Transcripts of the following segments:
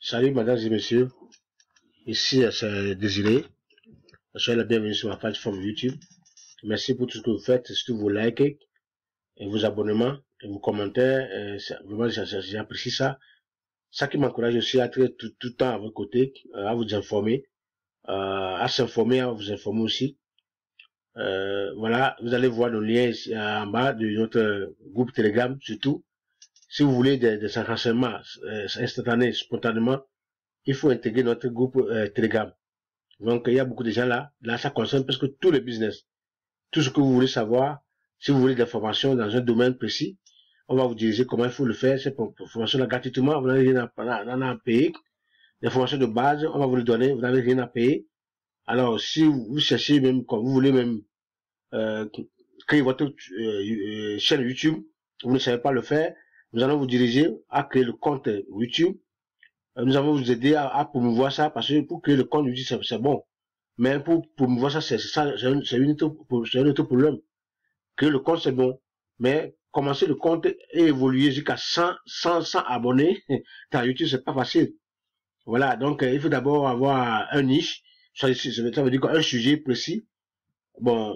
Salut mesdames et messieurs, ici c'est Désiré, soyez la bienvenue sur ma plateforme YouTube. Merci pour tout ce que vous faites, surtout vos likes et vos abonnements et vos commentaires, vraiment j'apprécie ça. Ça qui m'encourage aussi à être tout le temps à votre côté, à vous informer, à s'informer, à vous informer aussi. Voilà, vous allez voir le lien ici, en bas de notre groupe Telegram, surtout. Si vous voulez des renseignements instantanés, spontanément, il faut intégrer notre groupe Telegram. Donc, il y a beaucoup de gens là. Là, ça concerne presque tous les business. Tout ce que vous voulez savoir, si vous voulez des informations dans un domaine précis, on va vous diriger comment il faut le faire. Ces informations-là gratuitement, vous n'avez rien à payer. Les informations de base, on va vous les donner, vous n'avez rien à payer. Alors, si vous cherchez même, quand vous voulez même créer votre chaîne YouTube, vous ne savez pas le faire, nous allons vous diriger à créer le compte YouTube. Nous allons vous aider à promouvoir ça, parce que pour créer le compte YouTube, c'est bon. Mais pour promouvoir ça, c'est un autre problème. Créer le compte, c'est bon. Mais commencer le compte et évoluer jusqu'à 100 abonnés dans YouTube, c'est pas facile. Voilà. Donc, il faut d'abord avoir un niche. Ça veut dire un sujet précis. Bon,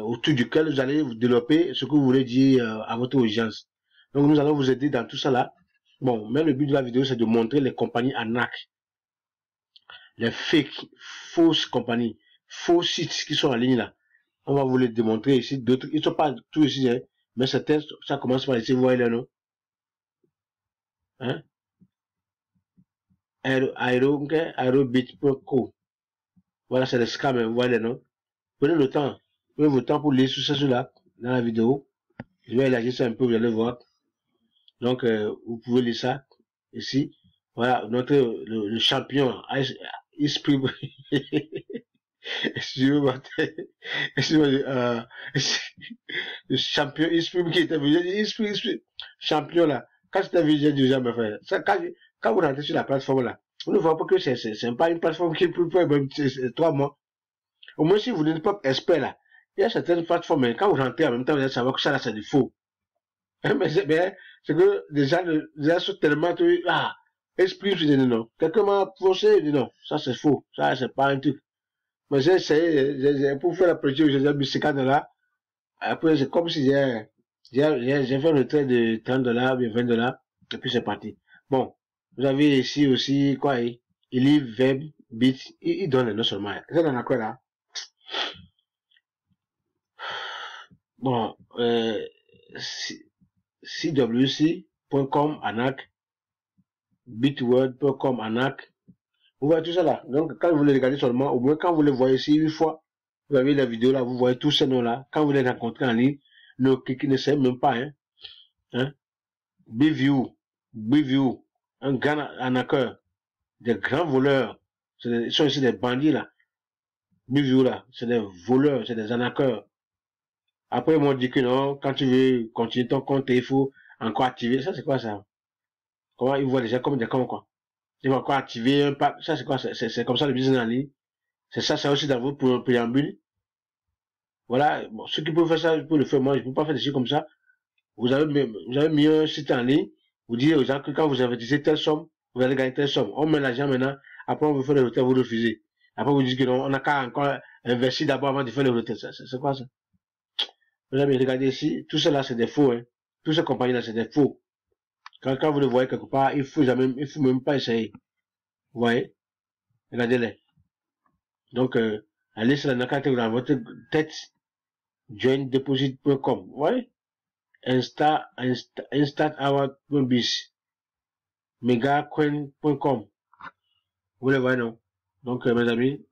autour duquel vous allez vous développer ce que vous voulez dire à votre audience. Donc, nous allons vous aider dans tout ça là. Bon, mais le but de la vidéo, c'est de montrer les compagnies arnaques, les fake, fausses compagnies, faux sites qui sont en ligne là. On va vous les démontrer ici. D'autres, ils ne sont pas tous ici, hein, mais certains, ça commence par ici, vous voyez les noms. Hein? Aerobit.co. Voilà, c'est le scam, vous voyez les noms. Prenez le temps, prenez votre temps pour lire tout ça là dans la vidéo. Je vais élargir ça un peu, vous allez voir. Donc, vous pouvez lire ça ici. Voilà, le champion, Esprit, excusez-moi, le champion Esprit qui était venu, Esprit, champion là. Quand c'était venu, j'ai déjà me faire. Ça, quand vous rentrez sur la plateforme là, vous ne voyez pas que c'est pas une plateforme qui peut faire même 3 mois. Au moins, si vous n'êtes pas expert là, il y a certaines plateformes, mais quand vous rentrez en même temps, vous allez savoir que ça là, c'est du faux. Mais c'est que les gens sont tellement, Esprit, je dis non. Quelqu'un m'a forcé, je dis non, ça c'est faux. Ça, c'est pas un truc. Mais j'ai essayé, pour faire la pression, j'ai mis $50. Après, c'est comme si j'ai fait le trait de $30, bien $20, et puis c'est parti. Bon, vous avez ici aussi, quoi, il lit Web, Bit, il donne non seulement. C'est dans quoi là? Bon, CWC.com, ANAC, bitword.com, ANAC. Vous voyez tout ça là. Donc, quand vous les regardez seulement, au moins quand vous les voyez ici une fois, vous avez la vidéo là, vous voyez tous ces noms-là. Quand vous les rencontrez en ligne, ne savent même pas, hein. Hein? Bview, un grand arnaqueur, des grands voleurs. Ils sont ici des bandits là. Bview là, c'est des voleurs, c'est des arnaqueurs. Après, ils m'ont dit que non, quand tu veux continuer ton compte, il faut encore activer. Ça, c'est quoi ça? Comment ils voient les gens comme des cons, quoi. Ils vont encore activer un pack. Ça, c'est quoi? C'est comme ça le business en ligne. C'est ça, c'est aussi dans votre préambule. Voilà, bon, ceux qui peuvent faire ça, ils peuvent le faire. Moi, je ne peux pas faire des choses comme ça. Vous avez mis un site en ligne. Vous dites aux gens que quand vous investissez telle somme, vous allez gagner telle somme. On met l'argent maintenant. Après, on veut faire le retrait, vous refusez. Après, vous dites que non, on n'a qu'à encore investir d'abord avant de faire le retrait. C'est quoi ça? Vous avez regardé ici. Tout cela, c'est des faux, hein. Toutes ces compagnies-là, c'est des faux. Quand vous le voyez quelque part, il faut même pas essayer. Vous voyez? Regardez-les. Donc, allez sur la nakate dans votre tête. Joindeposit.com. Vous voyez? Instanthour.biz, megacoin.com. Vous le voyez, non? Donc, mes amis,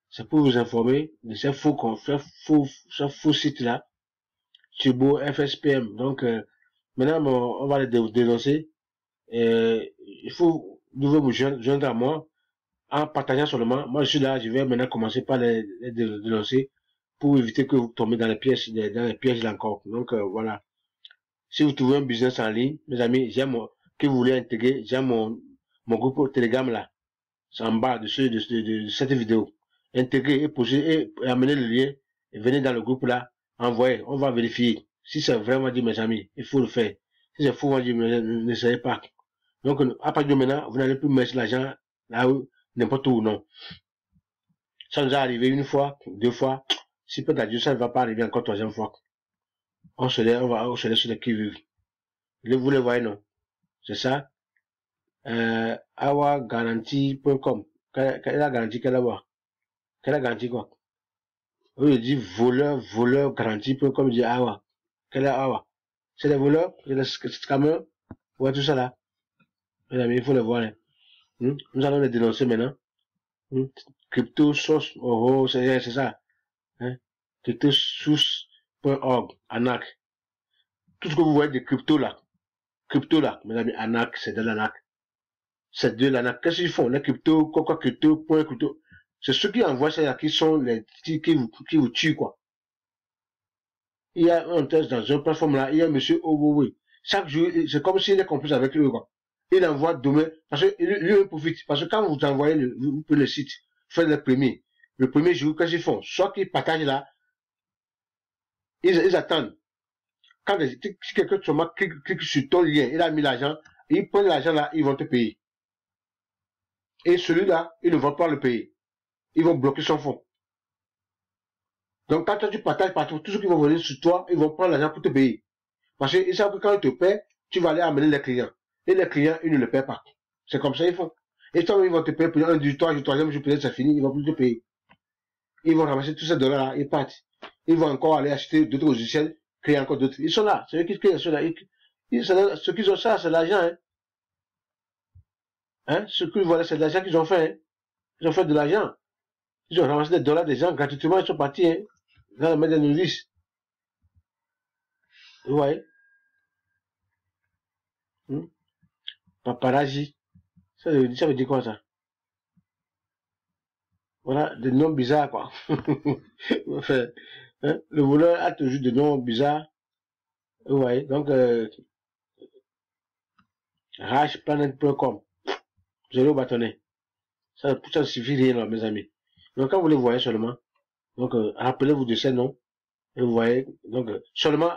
c'est pour vous informer de ces faux sites-là, Turbo FSPM. Donc, maintenant, on va les dénoncer. Il faut, vous joindre à moi en partageant seulement. Moi, je suis là, je vais maintenant commencer par les dénoncer pour éviter que vous tombez dans les pièges là encore. Donc, voilà. Si vous trouvez un business en ligne, mes amis, que vous voulez intégrer, j'ai mon groupe Telegram là. C'est en bas de cette vidéo. Intégrer et poser et amener le lien et venez dans le groupe là. Envoyez. On va vérifier. Si c'est vraiment dit, mes amis, il faut le faire. Si c'est faux, on va dire, n'essayez pas. Donc, à partir de maintenant, vous n'allez plus mettre l'argent là où, n'importe où, non. Ça nous est arrivé une fois, deux fois. Si peut être Dieu, ça ne va pas arriver encore troisième fois. On se laisse sur les qui-vive. Vous le voyez, non? C'est ça. Awaguarantee.com. Quelle est la garantie qu'elle a? Quelle est la garantie quoi? Eux, ils disent voleur, garantie.com. Ils disent Awa. Quelle est Awa? C'est les voleurs, c'est les scammers. Ouais, tout ça là. Mes amis, il faut le voir. Hein. Nous allons les dénoncer maintenant. Crypto source, oh, c'est ça. Hein? Cryptosource.org, ANAC. Tout ce que vous voyez de crypto là, mes amis, ANAC, c'est de l'ANAC. C'est de l'ANAC. Qu'est-ce qu'ils font? Les crypto, quoi, crypto, point, crypto. C'est ceux qui envoient ça, qui sont les, qui vous tuent, quoi. Il y a un test dans une plateforme là, il y a monsieur Owowe. Chaque jour, c'est comme s'il est complice avec eux, quoi. Il envoie demain, parce que lui, il profite. Parce que quand vous envoyez le site, faites le premier jour, qu'est-ce qu'ils font? Soit qu'ils partagent là, ils attendent. Quand si quelqu'un clique sur ton lien, il a mis l'argent, ils prennent l'argent là, ils vont te payer. Et celui-là, ils ne vont pas le payer. Ils vont bloquer son fonds. Donc, quand toi, tu partages partout, tout ce qui vont venir sur toi, ils vont prendre l'argent pour te payer. Parce qu'ils savent que quand ils te paient, tu vas aller amener les clients. Et les clients, ils ne le paient pas. C'est comme ça, ils font. Et toi, ils vont te payer pour un du troisième jour, peut-être c'est fini, ils vont plus te payer. Ils vont ramasser tous ces dollars-là, ils partent. Ils vont encore aller acheter d'autres logiciels, créer encore d'autres. Ils sont là. C'est eux qui créent ceux-là. Ce qu'ils ont ça, c'est l'argent, hein. Hein? Ce qu'ils voient, c'est de l'argent qu'ils ont fait, hein. Ils ont fait de l'argent. Ils ont ramassé des dollars des gens gratuitement, ils sont partis, hein. Dans le mettre des nourrices. Vous voyez? Paparazzi. Ça veut dire quoi, ça? Voilà, des noms bizarres, quoi. Enfin, hein? Le voleur a toujours des noms bizarres. Vous voyez? Donc, rashplanet.com. Zéro bâtonnet. Ça ne suffit rien, là, mes amis. Donc, quand vous les voyez seulement, donc, rappelez-vous de ces noms. Et vous voyez, donc, seulement,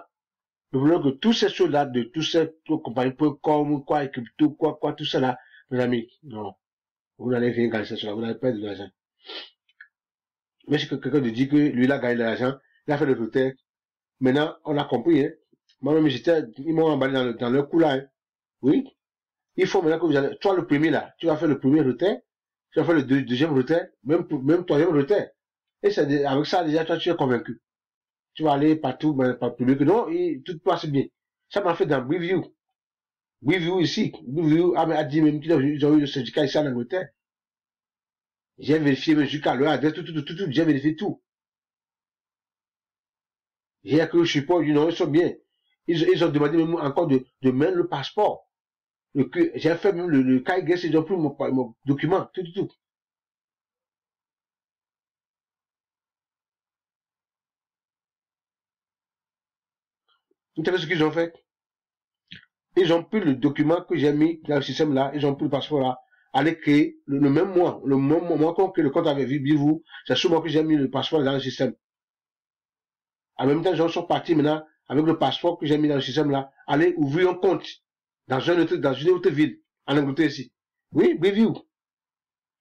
le problème que tous ces choses-là, de tous ces compagnies.com, quoi, crypto, quoi, tout ça là, mes amis, non. Vous n'allez rien gagner cela, vous n'allez pas de l'argent. Mais si quelqu'un te dit que lui, il a gagné de l'argent, il a fait le retard. Maintenant, on a compris, hein. Moi-même, ils m'ont emballé dans leur coup là, hein. Oui. Il faut maintenant que vous allez, toi, le premier là, tu vas faire le premier retard, tu vas faire le deuxième retard, même troisième retard. Et c'est avec ça, déjà, toi, tu es convaincu. Tu vas aller partout, mais pas plus que non, et tout passe bien. Ça m'a fait dans Review. Review ici. Review a dit même qu'ils ont eu le syndicat ici en Angleterre. J'ai vérifié même jusqu'à leur adresse, tout, j'ai vérifié tout. J'ai accru au support, non, ils sont bien. Ils ont demandé même encore de mettre le passeport. J'ai fait même le KIGS, ils ont pris mon document, tout. Vous savez ce qu'ils ont fait? Ils ont pris le document que j'ai mis dans le système là, ils ont pris le passeport là, aller créer le même mois que le compte avait vu vous, c'est souvent que j'ai mis le passeport dans le système. En même temps, ils sont partis maintenant avec le passeport que j'ai mis dans le système là, aller ouvrir un compte dans une autre ville, en Angleterre ici. Oui, Review.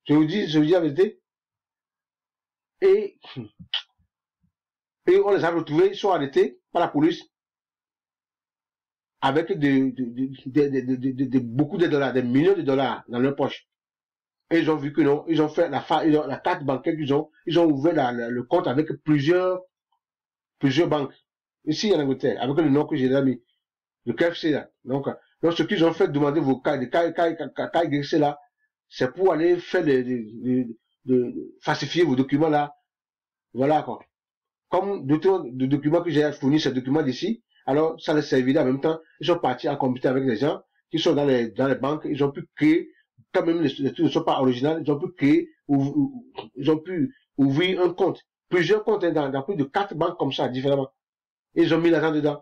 Je vous dis la vérité. Et on les a retrouvés, ils sont arrêtés par la police avec beaucoup de dollars, des millions de dollars dans leur poche. Et ils ont vu que non, ils ont fait la carte bancaire qu'ils ont, ils ont ouvert le compte avec plusieurs banques. Ici en Angleterre, avec le nom que j'ai mis, le KFC là. Donc ce qu'ils ont fait, demander vos KFC là, c'est pour aller faire falsifier vos documents là. Voilà quoi. Comme d'autres documents que j'ai fournis, ces documents d'ici, alors ça les servira en même temps. Ils sont partis en comité avec les gens qui sont dans les banques, ils ont pu créer, quand même les trucs ne sont pas originaux, ils ont pu créer, ils ont pu ouvrir un compte, plusieurs comptes dans plus de 4 banques comme ça, différemment. Et ils ont mis l'argent dedans.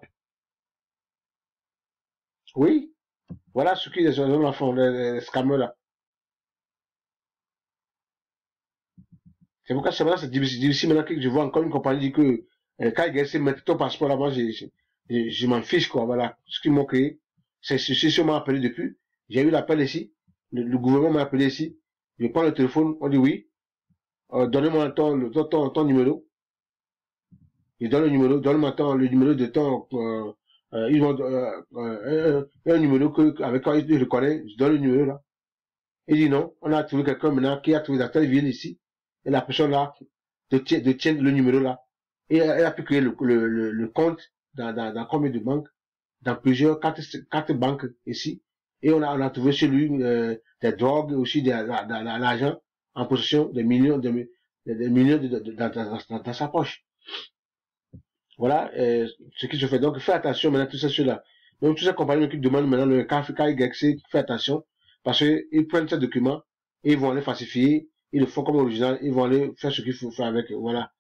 Oui, voilà ce qu'ils font, les scammers là. C'est pourquoi c'est difficile maintenant que je vois encore une compagnie dire que quand ils essaient de mettre ton passeport là, moi je m'en fiche quoi, voilà. Ce qu'ils m'ont créé, c'est ceci qu'on m'a appelé depuis. J'ai eu l'appel ici. Le gouvernement m'a appelé ici. Je prends le téléphone, on dit oui. Donnez-moi ton numéro. Je donne le numéro, donne-moi le numéro de ton, ils ont un numéro avec quoi ils reconnaissent, je donne le numéro là. Il dit non, on a trouvé quelqu'un maintenant qui a trouvé la telle ville ici, et la personne là détient le numéro là. Et elle a pu créer le compte dans combien de banques, dans plusieurs, quatre banques ici. Et on a trouvé chez lui des drogues, aussi de l'argent en possession des millions dans sa poche. Voilà ce qui se fait. Donc, fais attention maintenant, tout ça, ceux-là. Donc, toutes ces compagnies qui demandent maintenant le KYC, fais attention, parce qu'ils prennent ces documents, et ils vont les falsifier, ils le font comme original, ils vont aller faire ce qu'il faut faire avec. Voilà.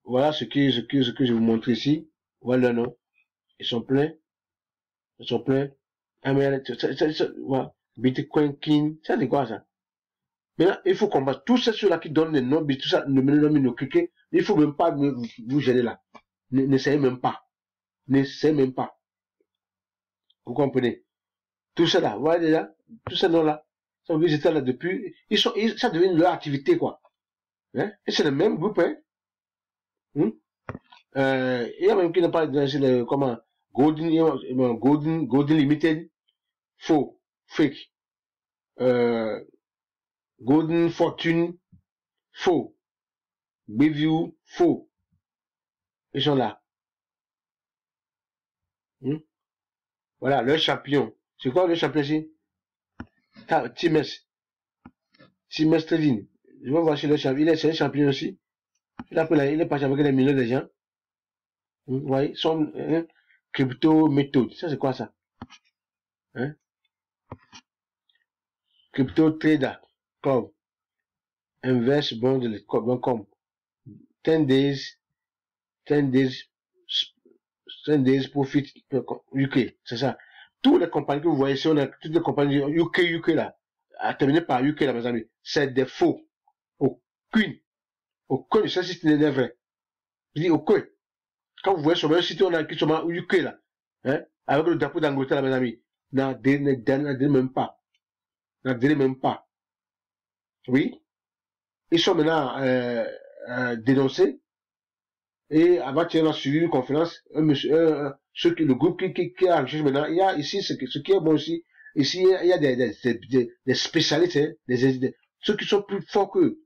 Voilà ce que je vous montre ici. Voilà le nom. Ils sont pleins. Ils sont pleins. Voilà. Bitcoin King. Ça, c'est quoi ça? Maintenant, il faut combattre tous ceux-là qui donnent les noms, tout ça, ne cliquez. Il faut même pas vous gêner là. N'essayez même pas. N'essayez même pas. Vous comprenez? Tout ça là, voilà déjà, tout ça là, ça veut dire là depuis, ça devient leur activité quoi. Hein? Et c'est le même groupe, hein? Il y a même qui n'a pas dans comment, Golden Limited, faux, fake, Golden Fortune, faux, Bayview, faux. Ils sont là. Voilà, leur champion. C'est quoi le champion ici? Times Trading. Je vais voir si le champion, c'est un champion aussi. Il est parti avec les millions de gens. Vous voyez, son crypto méthode. Ça, c'est quoi ça? Hein? Crypto trader. Comme. Investbond.com. 10 days profit UK. C'est ça. Toutes les compagnies que vous voyez ici, toutes les compagnies UK là, à terminer par UK là, mes amis, c'est des faux. Aucun de ces sites n'est vrai. Je dis aucun. Quand vous voyez sur un site, on a qui sont au UK là, hein, avec le drapeau d'Angleterre, mes amis, n'adhérez même pas. N'adhérez même pas. Oui. Ils sont maintenant dénoncés. Et avant qu'il y ait suivi une conférence, le groupe qui a recherché maintenant, il y a ici ce qui est bon aussi. Ici, il y a des spécialistes, hein, ceux qui sont plus forts qu'eux,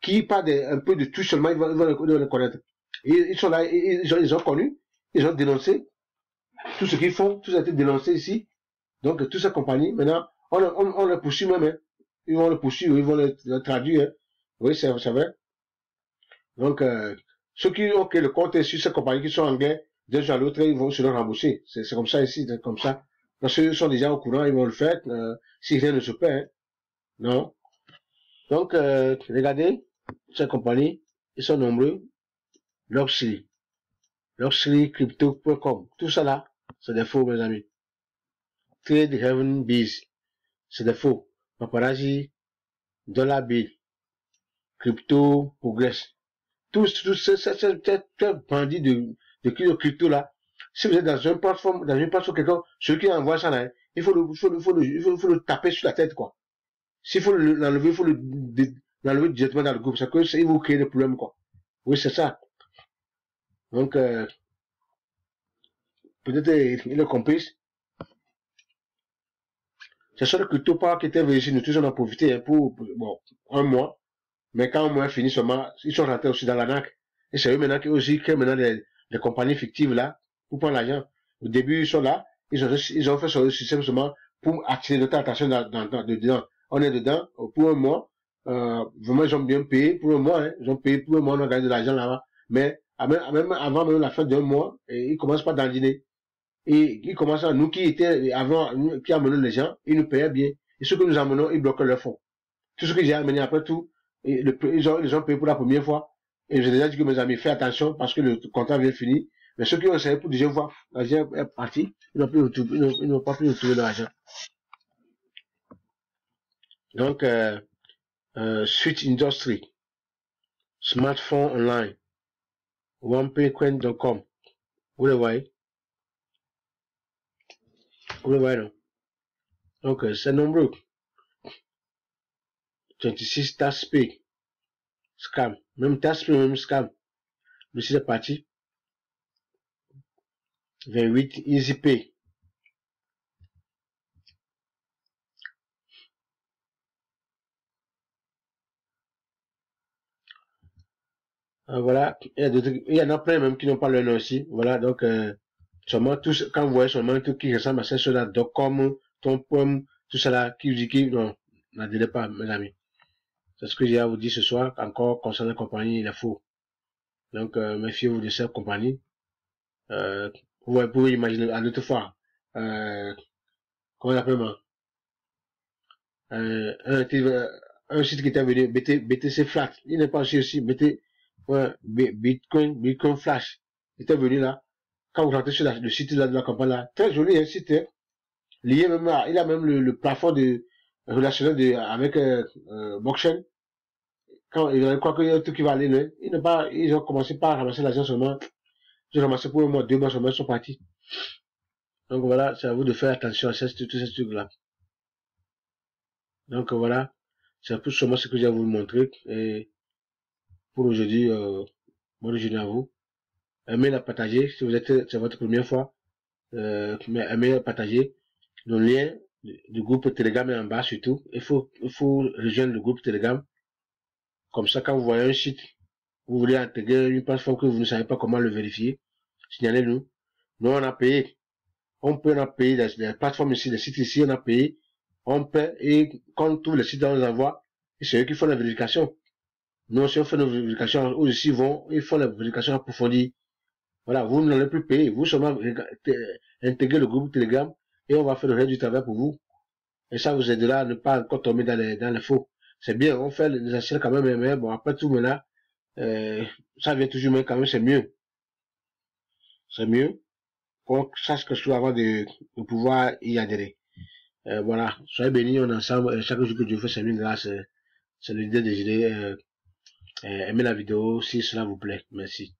qui parlent un peu de tout seulement, ils vont les connaître. Et ils sont là, ils ont connu, ils ont dénoncé tout ce qu'ils font, tout ça a été dénoncé ici. Donc, toutes ces compagnies, maintenant, on les poursuit même, hein. Ils vont le poursuivre, ils vont le traduire, hein. Oui, c'est vrai. Donc, ceux qui ont créé le compte sur ces compagnies qui sont en guerre, d'un jour à l'autre, ils vont se le rembourser. C'est comme ça ici, c'est comme ça. Donc, ceux qui sont déjà au courant, ils vont le faire, si rien ne se perd, hein. Non. Donc, regardez, ces compagnies, ils sont nombreux. Luxury, luxurycrypto.com, tout ça là, c'est des faux, mes amis. Trade Heaven Biz, c'est des faux. Paparazzi, Dollar Bill, Crypto Progress, tous ces bandits de crypto là. Si vous êtes dans une plateforme, quelqu'un, celui qui envoie ça là, il faut le taper sur la tête, quoi. S'il faut l'enlever, il faut l'enlever directement dans le groupe, c'est que il vous crée des problèmes, quoi. Oui, c'est ça. Donc, peut-être il est complice. C'est ça le crypto park qui était venu ici, nous tous on a profité, hein, pour bon, un mois. Mais quand un mois fini seulement, ils sont rentrés aussi dans la NAC. Et c'est eux maintenant qui aussi créent maintenant des compagnies fictives là, pour prendre l'argent. Au début, ils sont là, ils ont fait ce système seulement pour attirer notre attention dedans. On est dedans, pour un mois, vraiment, ils ont bien payé pour un mois, hein. Ils ont payé pour un mois, on a gagné de l'argent là-bas. Mais, même avant même la fin d'un mois, ils commencent pas dans le dîner. Et ils commencent à nous qui étaient avant, qui amenaient les gens, ils nous payaient bien. Et ceux que nous amenons, ils bloquent leur fonds. Tout ce que j'ai amené après tout, ils ont payé pour la première fois. Et j'ai déjà dit que mes amis, faites attention parce que le contrat vient finir. Mais ceux qui ont essayé pour deuxième fois, l'argent est parti, ils n'ont pas pu retrouver l'argent. Donc, Switch Industry, Smartphone Online, OnePayCoin.com. Vous le voyez? Vous le voyez, non? Donc, c'est nombreux. 26 TaskPay. Scam. Même TaskPay, même scam. Le site est parti. 28 EasyPay. Voilà. Il y en a plein même qui n'ont pas le nom aussi. Voilà. Donc, seulement tous, quand vous voyez seulement tout qui ressemble à cela, .com, .com, tout cela, qui, non, n'adhérez pas, mes amis. C'est ce que j'ai à vous dire ce soir, encore concernant la compagnie, il est faux. Donc, méfiez-vous de cette compagnie. Vous pouvez imaginer, à l'autre fois, comment on appelle moi, un site qui était venu, BTC Flat, il n'est pas aussi, Bitcoin Flash, il était venu là. Quand vous rentrez sur le site là, de la compagnie là, très joli, un site, hein, lié même à, il a même le plafond de, relationnel avec, blockchain. Quand il croit qu'il y a tout qui va aller loin, ils ont commencé par ramasser l'argent seulement. Ils ont ramassé pour un mois, 2 mois seulement, ils sont partis. Donc voilà, c'est à vous de faire attention à tous ces trucs-là. Donc voilà, c'est tout seulement ce que j'ai à vous montrer. Et pour aujourd'hui, bonne journée à vous. Aimez la partager, si vous êtes, c'est votre première fois. Aimez la partager. Le lien du groupe Telegram est en bas surtout. Il faut rejoindre le groupe Telegram. Comme ça, quand vous voyez un site, vous voulez intégrer une plateforme que vous ne savez pas comment le vérifier, signalez-nous. Nous, on a payé. On peut en payer les plateformes ici, les sites ici, on a payé. On paie et quand tous les sites on les envoie, c'est eux qui font la vérification. Nous, si on fait nos vérifications, eux aussi ils font la vérification approfondie. Voilà, vous n'allez plus payer. Vous seulement intégrer le groupe Telegram et on va faire le reste du travail pour vous. Et ça vous aidera à ne pas encore tomber dans les faux. C'est bien, on fait les achats quand même, mais bon, après tout, maintenant, ça vient toujours, mais quand même, c'est mieux. C'est mieux qu'on sache que je trouve avant de pouvoir y adhérer. Voilà, soyez bénis, on est ensemble. Chaque jour que Dieu fait, c'est une grâce. C'est l'idée de aimer la vidéo si cela vous plaît. Merci.